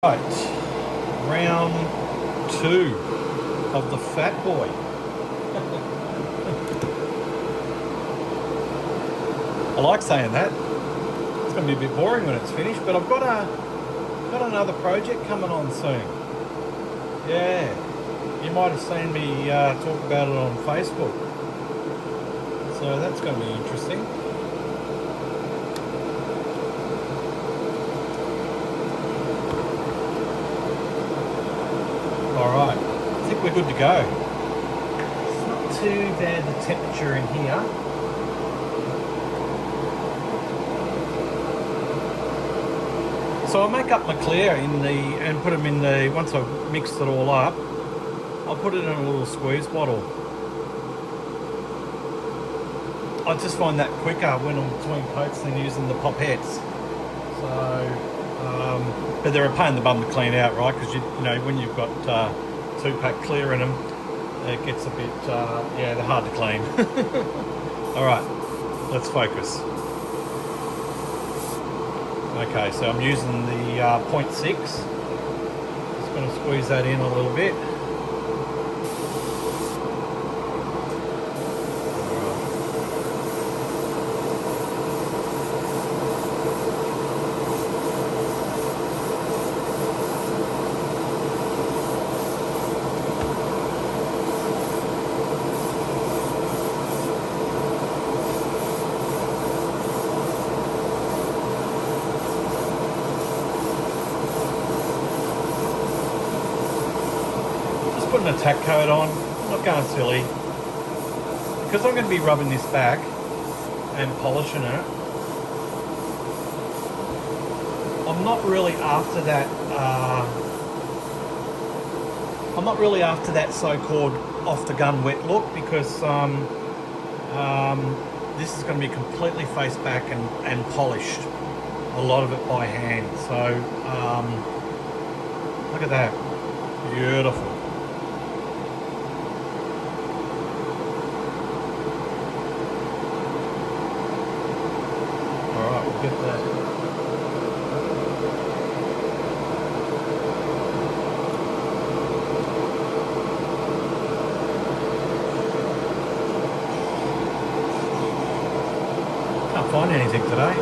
Right, round 2 of the Fatboy. I like saying that. It's going to be a bit boring when it's finished, but I've got another project coming on soon. Yeah, you might have seen me talk about it on Facebook. So that's going to be interesting. Alright, I think we're good to go. It's not too bad, the temperature in here. So I'll make up my clear and put them in the, once I've mixed it all up, I'll put it in a little squeeze bottle. I just find that quicker when I'm between coats than using the popettes. So, but they're a pain in the bum to clean out, right? Because you know when you've got 2-pack clear in them, it gets a bit yeah, they're hard to clean. All right, let's focus. Okay, so I'm using the 0.6. Just going to squeeze that in a little bit. Putting a tack coat on, I'm not going silly, because I'm going to be rubbing this back and polishing it. I'm not really after that so-called off-the-gun wet look, because this is going to be completely face back and polished, a lot of it by hand. So look at that, beautiful. Get that. Can't find anything today.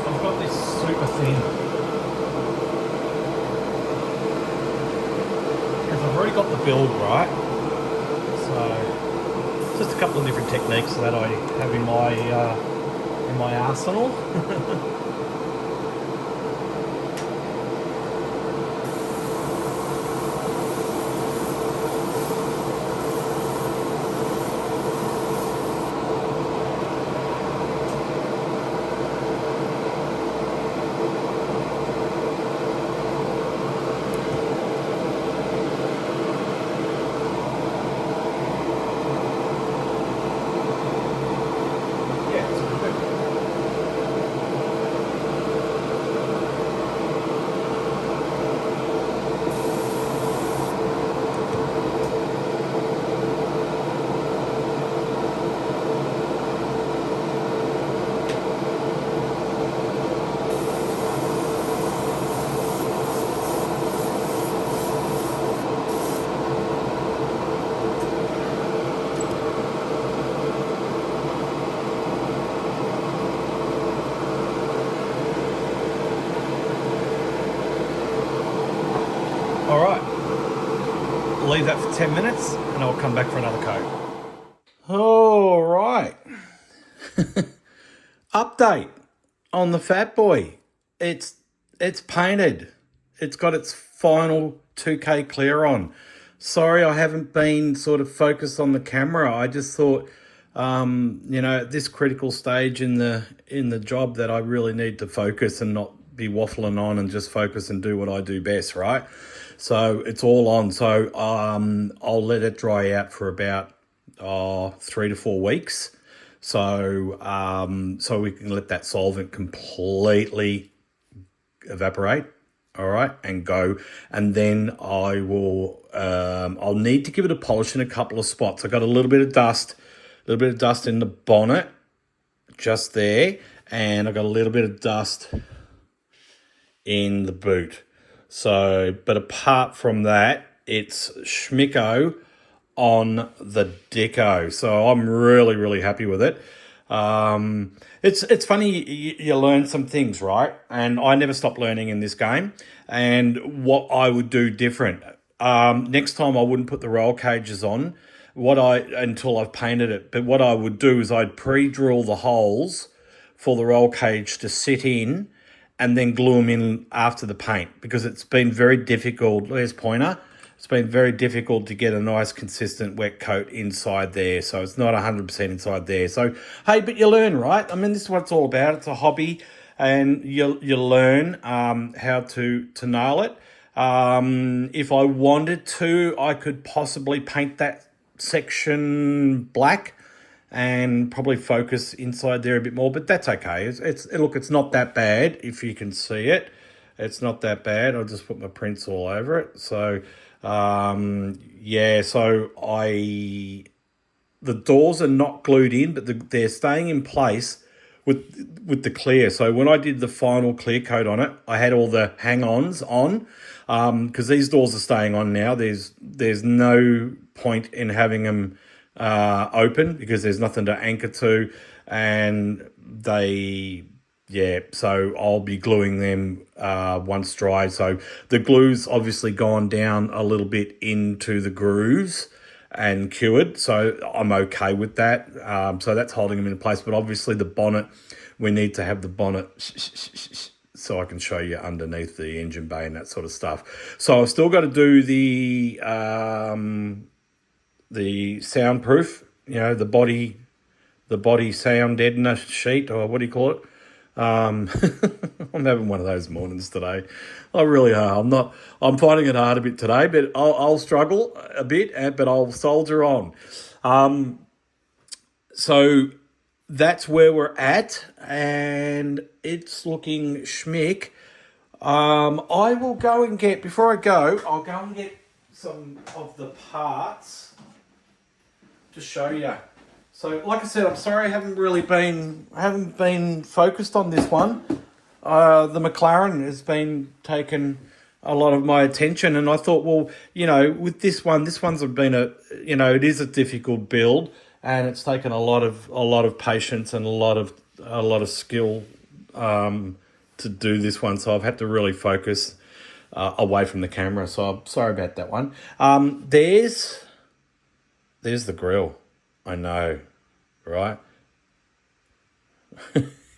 I've got this super thin. I've already got the build right, so just a couple of different techniques that I have in my arsenal. All right, leave that for 10 minutes and I'll come back for another coat. All right. Update on the Fatboy. It's painted. It's got its final 2K clear on. Sorry, I haven't been sort of focused on the camera. I just thought, you know, at this critical stage in the job that I really need to focus and not be waffling on and just focus and do what I do best, right? So it's all on. So I'll let it dry out for about 3 to 4 weeks. So so we can let that solvent completely evaporate. all right, and go. And then I will, I'll need to give it a polish in a couple of spots. I got a little bit of dust in the bonnet, just there, and I got a little bit of dust in the boot. So, but apart from that, it's schmicko on the deco. So I'm really, really happy with it. It's funny, you learn some things, right? And I never stop learning in this game. And what I would do different. Next time I wouldn't put the roll cages on until I've painted it. But what I would do is I'd pre-drill the holes for the roll cage to sit in and then glue them in after the paint, because it's been very difficult. There's Pointer. It's been very difficult to get a nice consistent wet coat inside there. So it's not 100% inside there. So, hey, but you learn, right? I mean, this is what it's all about. It's a hobby, and you learn how to nail it. If I wanted to, I could possibly paint that section black and probably focus inside there a bit more, but that's okay. It's not that bad if you can see it. It's not that bad. I'll just put my prints all over it. So, the doors are not glued in, but they're staying in place with the clear. So when I did the final clear coat on it, I had all the hang-ons on, because these doors are staying on now. There's no point in having them open, because there's nothing to anchor to, and so I'll be gluing them once dry. So the glue's obviously gone down a little bit into the grooves and cured, so I'm okay with that. So that's holding them in place, but obviously the bonnet, we need to have the bonnet so I can show you underneath the engine bay and that sort of stuff. So I've still got to do the soundproof, the body sound deadener sheet, or what do you call it? I'm having one of those mornings today. I really are. I'm finding it hard a bit today, but I'll struggle a bit, but I'll soldier on. So that's where we're at, and it's looking schmick. I will go and before I go, I'll go and get some of the parts to show you. So, like I said, I'm sorry I haven't been focused on this one. The McLaren has been taking a lot of my attention, and I thought, well, with this one's been it is a difficult build, and it's taken a lot of patience and a lot of skill to do this one. So I've had to really focus away from the camera. So I'm sorry about that one. There's the grill. I know, right?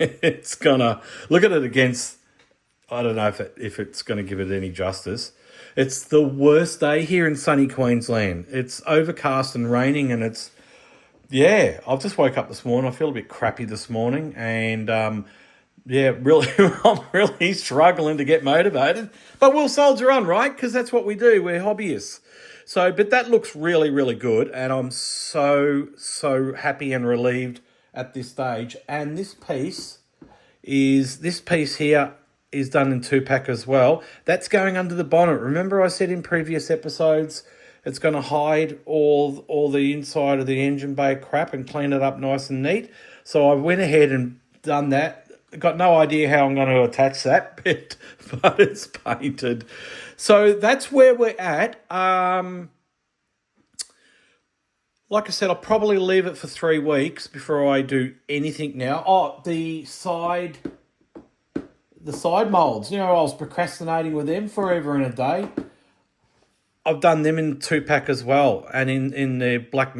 It's gonna look at it against. I don't know if it's going to give it any justice. It's the worst day here in sunny Queensland. It's overcast and raining, and I've just woke up this morning. I feel a bit crappy this morning, and really, I'm really struggling to get motivated. But we'll soldier on, right? Because that's what we do. We're hobbyists. So, but that looks really, really good, and I'm so happy and relieved at this stage. And this piece here is done in 2-pack as well. That's going under the bonnet. Remember I said in previous episodes, it's going to hide all the inside of the engine bay crap and clean it up nice and neat. So I went ahead and done that. Got no idea how I'm going to attach that bit, but it's painted. So that's where we're at. Like I said, I'll probably leave it for 3 weeks before I do anything now. Oh, the side molds. I was procrastinating with them forever and a day. I've done them in 2-pack as well, and in the black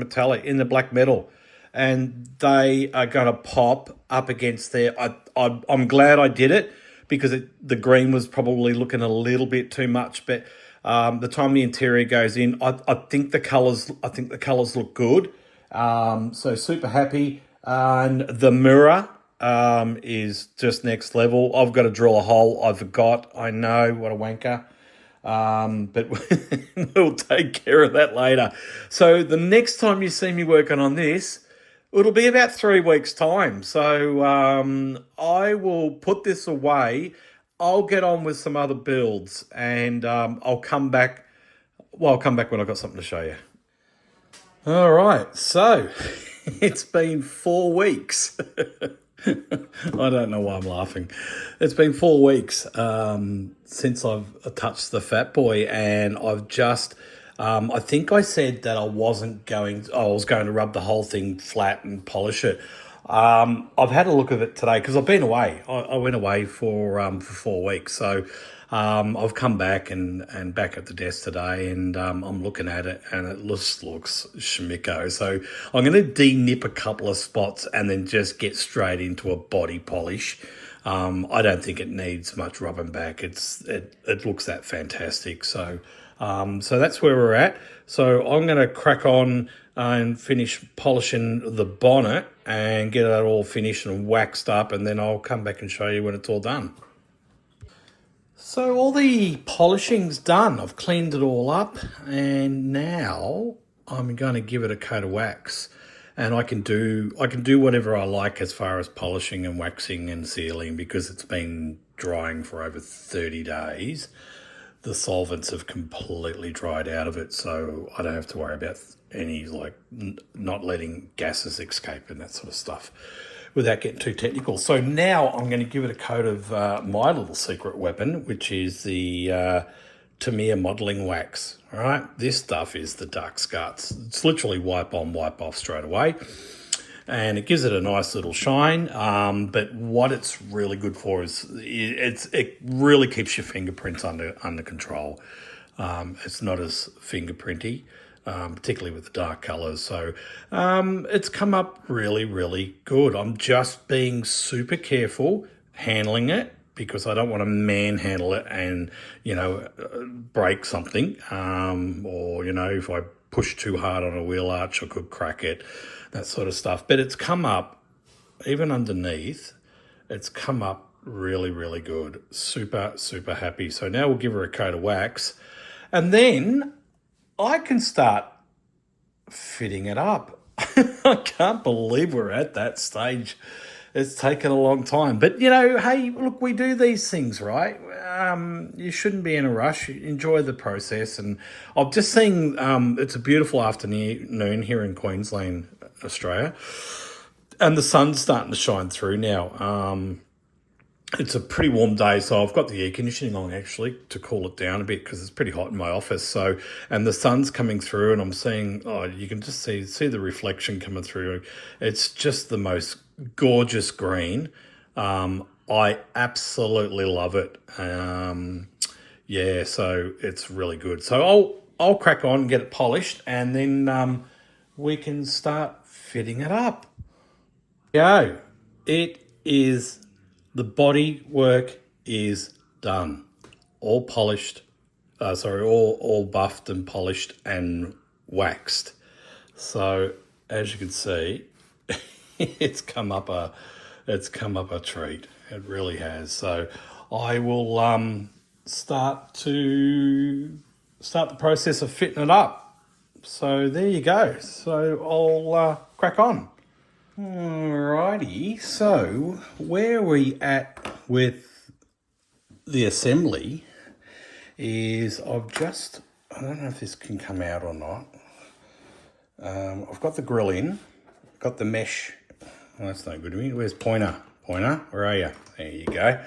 metal, and they are going to pop up against there. I'm glad I did it, because the green was probably looking a little bit too much, but the time the interior goes in, I think the colours look good. So super happy. And the mirror is just next level. I've got to drill a hole. I forgot. I know, what a wanker. But we'll take care of that later. So the next time you see me working on this, it'll be about 3 weeks' time. So I will put this away I'll get on with some other builds, and I'll come back. Well, I'll come back when I've got something to show you. All right, so it's been 4 weeks. I don't know why I'm laughing. It's been 4 weeks since I've touched the Fatboy, and I've just. I think I said that I wasn't going. I was going to rub the whole thing flat and polish it. I've had a look at it today because I've been away. I went away for 4 weeks, so I've come back and back at the desk today, and I'm looking at it, and it just looks schmicko. So I'm going to de-nip a couple of spots and then just get straight into a body polish. I don't think it needs much rubbing back. It looks that fantastic. So that's where we're at. So I'm going to crack on and finish polishing the bonnet and get it all finished and waxed up, and then I'll come back and show you when it's all done. So all the polishing's done. I've cleaned it all up, and now I'm going to give it a coat of wax, and I can do whatever I like as far as polishing and waxing and sealing, because it's been drying for over 30 days. The solvents have completely dried out of it, so I don't have to worry about any not letting gases escape and that sort of stuff without getting too technical. So now I'm going to give it a coat of my little secret weapon, which is the Tamiya modelling wax. All right, this stuff is the duck's guts. It's literally wipe on, wipe off straight away, and it gives it a nice little shine. But what it's really good for is it really keeps your fingerprints under control. It's not as fingerprinty, particularly with the dark colours. So it's come up really, really good. I'm just being super careful handling it, because I don't want to manhandle it and, break something. Or, if I push too hard on a wheel arch, I could crack it, that sort of stuff. But it's come up, even underneath, it's come up really, really good. Super, super happy. So now we'll give her a coat of wax, and then I can start fitting it up. I can't believe we're at that stage. It's taken a long time. But, hey, look, we do these things, right? You shouldn't be in a rush. Enjoy the process. And I've just seen, it's a beautiful afternoon here in Queensland, Australia, and the sun's starting to shine through now. It's a pretty warm day, so I've got the air conditioning on actually to cool it down a bit, because it's pretty hot in my office. So, and the sun's coming through, and I'm seeing, you can just see the reflection coming through. It's just the most gorgeous green. I absolutely love it. Yeah, so it's really good. So I'll crack on and get it polished, and then we can start fitting it up. Go. The body work is done. All polished, all buffed and polished and waxed. So as you can see, it's come up a treat. It really has. So I will start the process of fitting it up. So there you go. So I'll crack on. Alrighty, so where are we at with the assembly is I don't know if this can come out or not. I've got the grill in, got the mesh. Oh, that's no good to me. Where's Pointer? Pointer, where are you? There you go.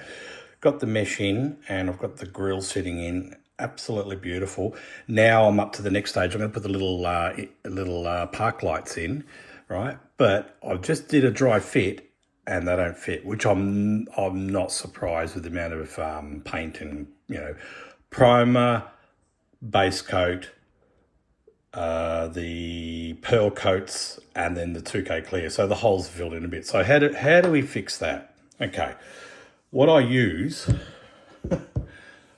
Got the mesh in, and I've got the grill sitting in. Absolutely beautiful. Now I'm up to the next stage. I'm going to put the little park lights in. Right, but I just did a dry fit, and they don't fit, which I'm not surprised with the amount of paint and primer, base coat, the pearl coats, and then the 2K clear. So the holes are filled in a bit. So how do we fix that? Okay, what I use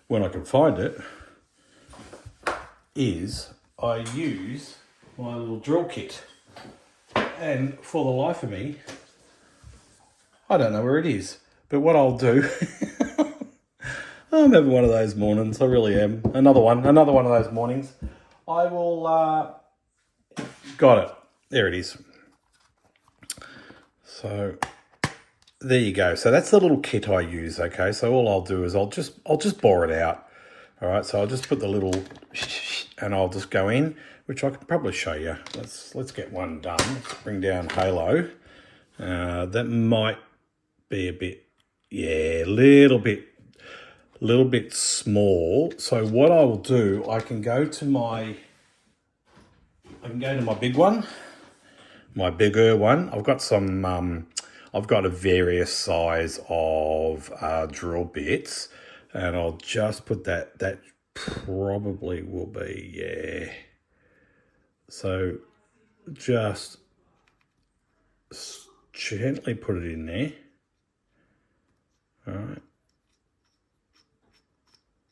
when I can find it is I use my little drill kit. And for the life of me, I don't know where it is. But what I'll do, I'm having one of those mornings. I really am. Another one of those mornings. I will, got it. There it is. So there you go. So that's the little kit I use. Okay, so all I'll do is I'll just bore it out. All right, so I'll just put the little and I'll just go in, which I can probably show you. Let's get one done. Let's bring down Halo. That might be a bit, yeah, little bit small. So what I will do, I can go to my big one, my bigger one. I've got some, I've got a various size of drill bits, and I'll just put that probably will be, yeah. So just gently put it in there. All right.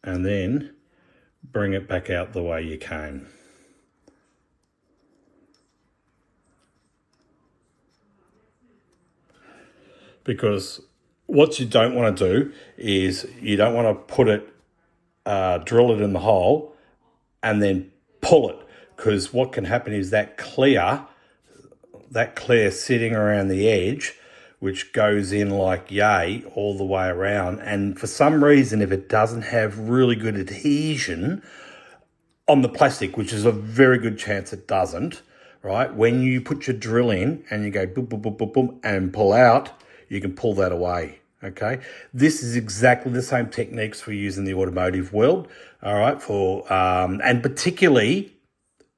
And then bring it back out the way you came. Because what you don't want to do is you don't want to put it, drill it in the hole and then pull it. Because what can happen is that clear sitting around the edge, which goes in like yay all the way around. And for some reason, if it doesn't have really good adhesion on the plastic, which is a very good chance it doesn't, right? When you put your drill in and you go boom, boom, boom, boom, boom, and pull out, you can pull that away, okay? This is exactly the same techniques we use in the automotive world, all right? And particularly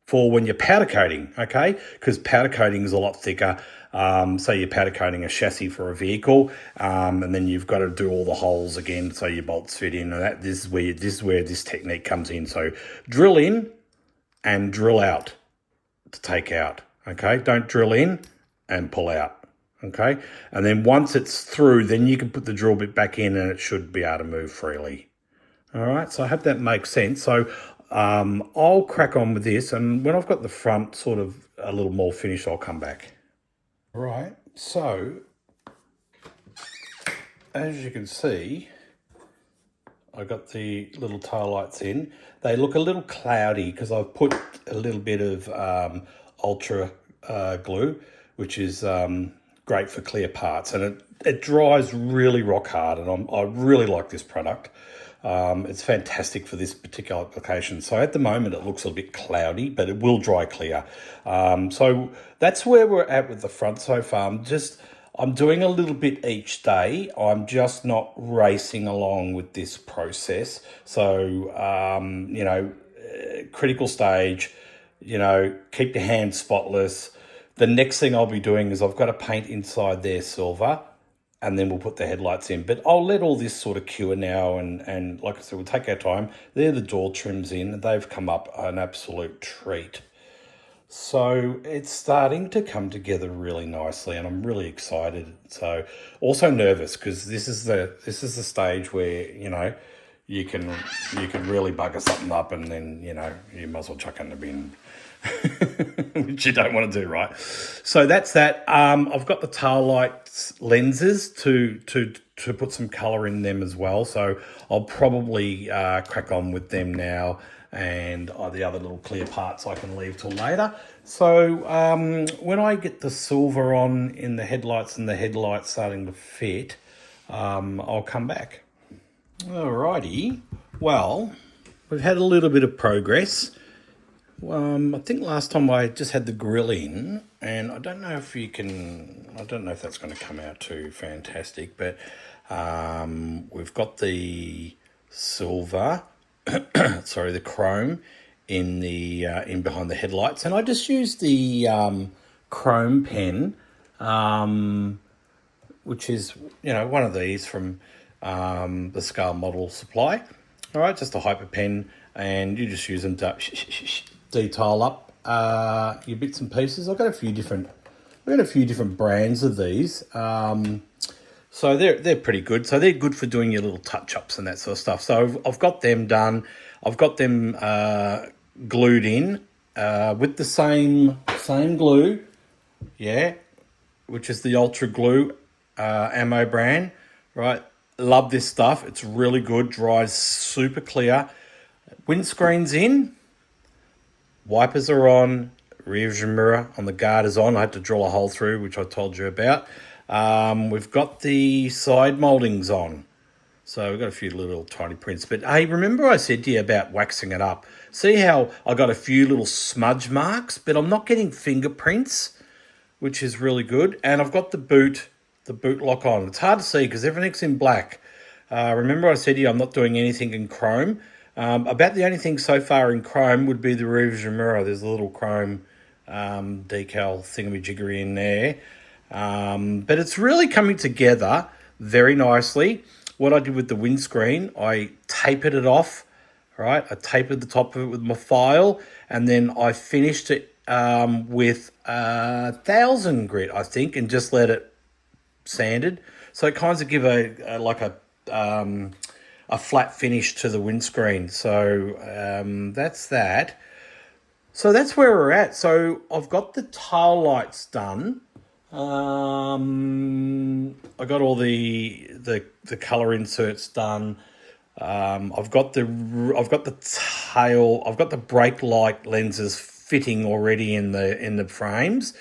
for when you're powder coating, okay? Because powder coating is a lot thicker. So you're powder coating a chassis for a vehicle, and then you've got to do all the holes again so your bolts fit in. And this is where this technique comes in. So drill in and drill out to take out, okay? Don't drill in and pull out, okay? And then once it's through, then you can put the drill bit back in and it should be able to move freely. All right, so I hope that makes sense. So I'll crack on with this, and when I've got the front sort of a little more finished, I'll come back. Right, so as you can see, I got the little tail lights in. They look a little cloudy because I've put a little bit of ultra glue, which is great for clear parts, and it dries really rock hard, and I really like this product. It's fantastic for this particular application. So at the moment it looks a bit cloudy, but it will dry clear. So that's where we're at with the front so far. I'm doing a little bit each day. I'm just not racing along with this process. So, critical stage, keep your hands spotless. The next thing I'll be doing is I've got to paint inside there silver, and then we'll put the headlights in. But I'll let all this sort of cure now, and like I said, we'll take our time. There the door trims in. They've come up an absolute treat. So it's starting to come together really nicely, and I'm really excited. So also nervous because this is the stage where you can really bugger something up, and then you might as well chuck in the bin. Which you don't want to do, right? So that's that. I've got the tail lights lenses to put some colour in them as well. So I'll probably crack on with them now, and the other little clear parts I can leave till later. So when I get the silver on in the headlights and the headlights starting to fit, I'll come back. Alrighty. Well, we've had a little bit of progress. I think last time I just had the grill in, and I don't know if that's going to come out too fantastic, but we've got the silver, sorry, the chrome in behind the headlights, and I just used the chrome pen, which is one of these from the Scale Model Supply. All right, just a hyper pen, and you just use them to detail up your bits and pieces. I've got a few different brands of these, so they're pretty good. So they're good for doing your little touch-ups and that sort of stuff. So I've got them done. I've got them glued in with the same glue, which is the Ultra Glue ammo brand. Right, love this stuff. It's really good. Dries super clear. Windscreen's in. Wipers are on, rear vision mirror on the guard is on. I had to drill a hole through, which I told you about. We've got the side mouldings on. So we've got a few little tiny prints. But hey, remember I said to you about waxing it up? See how I got a few little smudge marks, but I'm not getting fingerprints, which is really good. And I've got the boot lock on. It's hard to see because everything's in black. Remember I said to you I'm not doing anything in chrome. About the only thing so far in chrome would be the rearview mirror. There's a little chrome decal thingamajiggery in there. But it's really coming together very nicely. What I did with the windscreen, I tapered it off, right? I tapered the top of it with my file, and then I finished it with 1000 grit, I think, and just let it sanded. So it kind of give a flat finish to the windscreen. So that's that. So that's where we're at. So I've got the tail lights done. I got all the color inserts done. I've got the brake light lenses fitting already in the frames.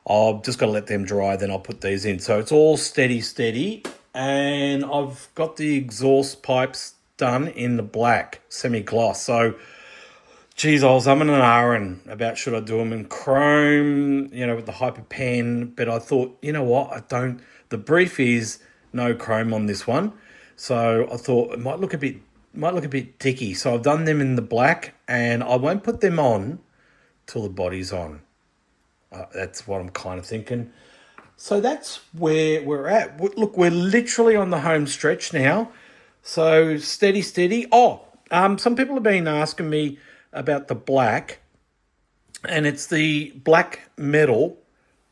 I've just got to let them dry, then I'll put these in. So it's all steady, and I've got the exhaust pipes done in the black semi-gloss. So geez, I was umming and ahhing about should I do them in chrome, with the hyper pen, but I thought, you know what, the brief is no chrome on this one. So I thought it might look a bit dicky. So I've done them in the black, and I won't put them on till the body's on. That's what I'm kind of thinking. So that's where we're at. Look, we're literally on the home stretch now. So steady. Some people have been asking me about the black, and it's the black metal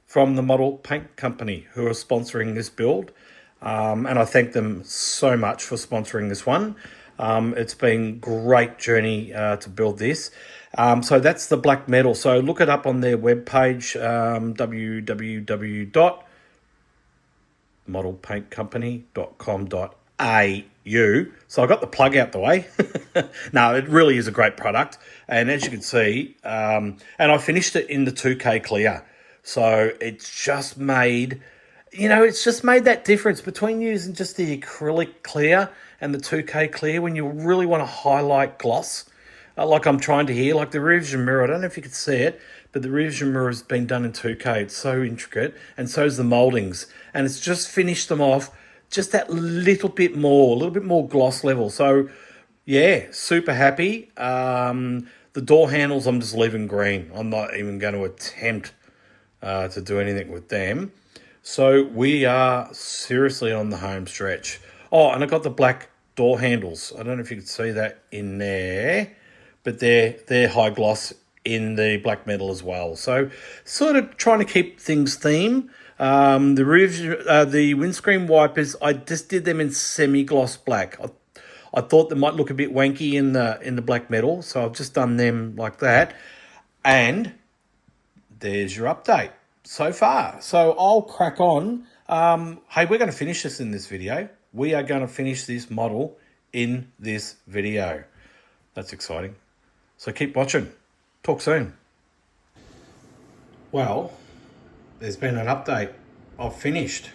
from the Model Paint Company who are sponsoring this build, and I thank them so much for sponsoring this one. It's been a great journey to build this. So that's the black metal. So look it up on their webpage, www.modelpaintcompany.com.au. So I got the plug out the way. No, it really is a great product. And as you can see, and I finished it in the 2K clear. So it's just made that difference between using just the acrylic clear and the 2K clear when you really want to highlight gloss. Like I'm trying to here, like the rearview mirror. I don't know if you can see it, but the rearview mirror has been done in 2K. It's so intricate, and so is the mouldings. And it's just finished them off just that little bit more gloss level. So, yeah, super happy. The door handles, I'm just leaving green. I'm not even going to attempt to do anything with them. So we are seriously on the home stretch. Oh, and I got the black door handles. I don't know if you can see that in there, but they're high gloss in the black metal as well. So sort of trying to keep things theme. The windscreen wipers, I just did them in semi-gloss black. I thought they might look a bit wanky in the black metal, so I've just done them like that. And there's your update so far. So I'll crack on. Hey, we're going to finish this in this video. We are going to finish this model in this video. That's exciting. So keep watching. Talk soon. Well, there's been an update. I've finished.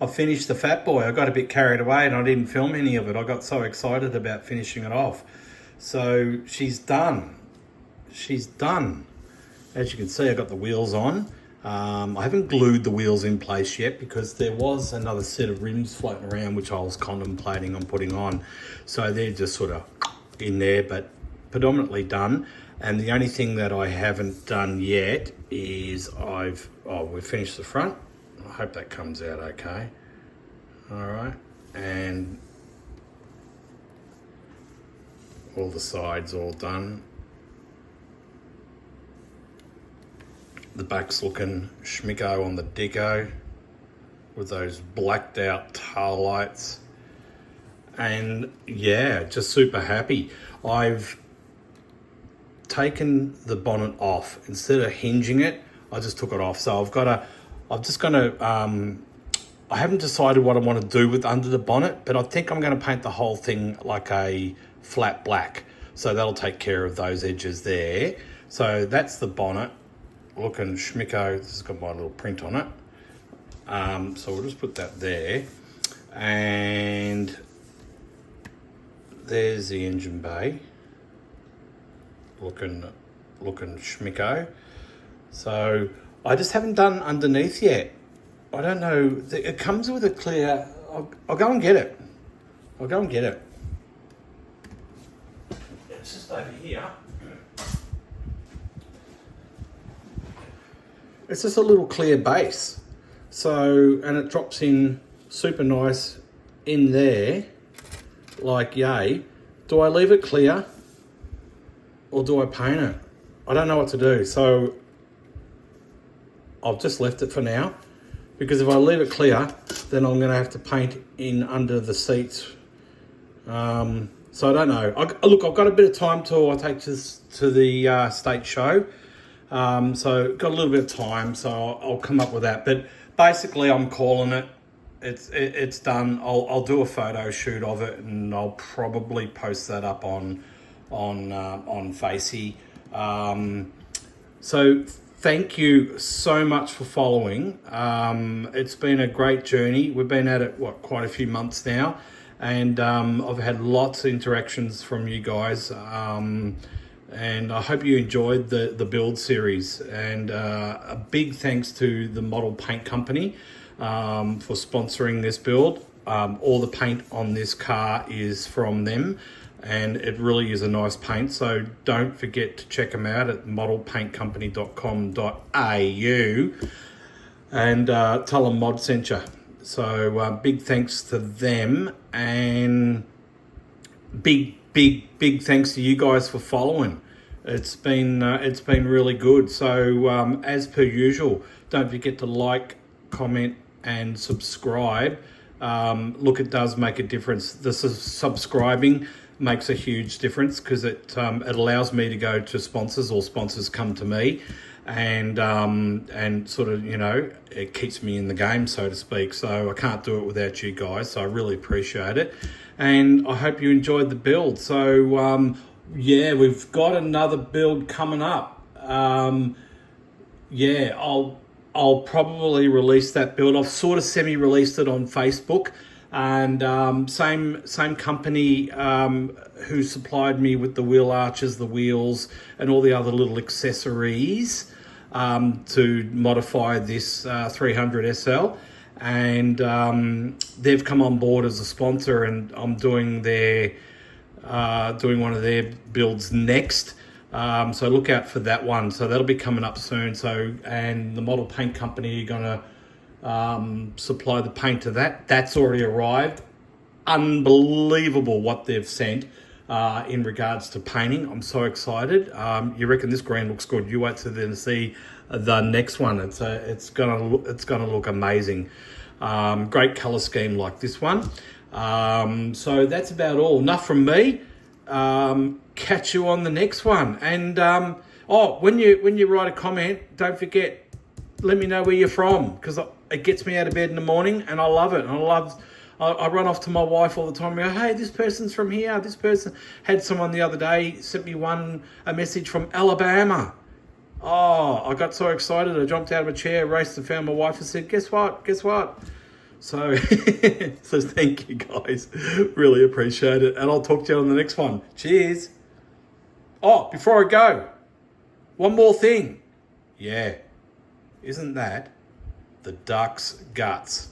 I've finished the Fatboy. I got a bit carried away and I didn't film any of it. I got so excited about finishing it off. So she's done. She's done. As you can see, I got the wheels on. I haven't glued the wheels in place yet because there was another set of rims floating around which I was contemplating on putting on. So they're just sort of in there, but predominantly done. And the only thing that I haven't done yet is we've finished the front. I hope that comes out okay. All right. And all the sides all done. The back's looking schmicko on the deco with those blacked out tail lights. And yeah, just super happy. I've taken the bonnet off. Instead of hinging it, I just took it off. So I haven't decided what I want to do with under the bonnet, but I think I'm going to paint the whole thing like a flat black. So that'll take care of those edges there. So that's the bonnet. Looking schmicko. This has got my little print on it. So we'll just put that there. And there's the engine bay. Looking schmicko. So I just haven't done underneath yet. I don't know. It comes with a clear... I'll go and get it. It's just over here. It's just a little clear base. So, and it drops in super nice in there, like yay. Do I leave it clear or do I paint it? I don't know what to do. So I've just left it for now, because if I leave it clear, then I'm going to have to paint in under the seats. So I don't know. Look, I've got a bit of time till I take this to the state show. So got a little bit of time, so I'll come up with that. But basically, I'm calling it. It's done. I'll do a photo shoot of it, and I'll probably post that up on Facey. So thank you so much for following. It's been a great journey. We've been at it quite a few months now, and I've had lots of interactions from you guys. And I hope you enjoyed the build series. And a big thanks to the Model Paint Company for sponsoring this build. All the paint on this car is from them, and it really is a nice paint. So don't forget to check them out at modelpaintcompany.com.au and tell them Mod sent you. So big thanks to them, and big thanks to you guys for following. It's been really good. So as per usual, don't forget to like, comment, and subscribe. Look, it does make a difference. This is subscribing makes a huge difference, because it allows me to go to sponsors, or sponsors come to me, and sort of, it keeps me in the game, so to speak. So I can't do it without you guys. So I really appreciate it. And I hope you enjoyed the build. So, yeah, we've got another build coming up. Yeah, I'll probably release that build. I've sort of semi-released it on Facebook. And same company who supplied me with the wheel arches, the wheels, and all the other little accessories to modify this 300 SL. And they've come on board as a sponsor, and I'm doing one of their builds next. So look out for that one. So that'll be coming up soon. So, and the Model Paint Company are gonna supply the paint to that. That's already arrived. Unbelievable what they've sent in regards to painting. I'm so excited. You reckon this green looks good? You wait to then see the next one. It's gonna look amazing. Great color scheme like this one. So that's about all. Enough from me. Catch you on the next one. And when you write a comment, don't forget, let me know where you're from, because it gets me out of bed in the morning, and I love it. And I run off to my wife all the time and go, hey, this person's from here. This person had someone the other day sent me a message from Alabama. Oh, I got so excited. I jumped out of a chair, raced and found my wife and said, guess what? So, so thank you guys. Really appreciate it. And I'll talk to you on the next one. Cheers. Oh, before I go, one more thing. Yeah. Isn't that the duck's guts?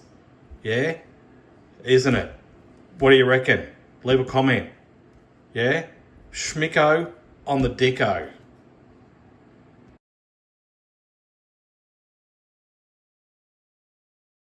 Yeah? Isn't it? What do you reckon? Leave a comment. Yeah? Schmicko on the dicko.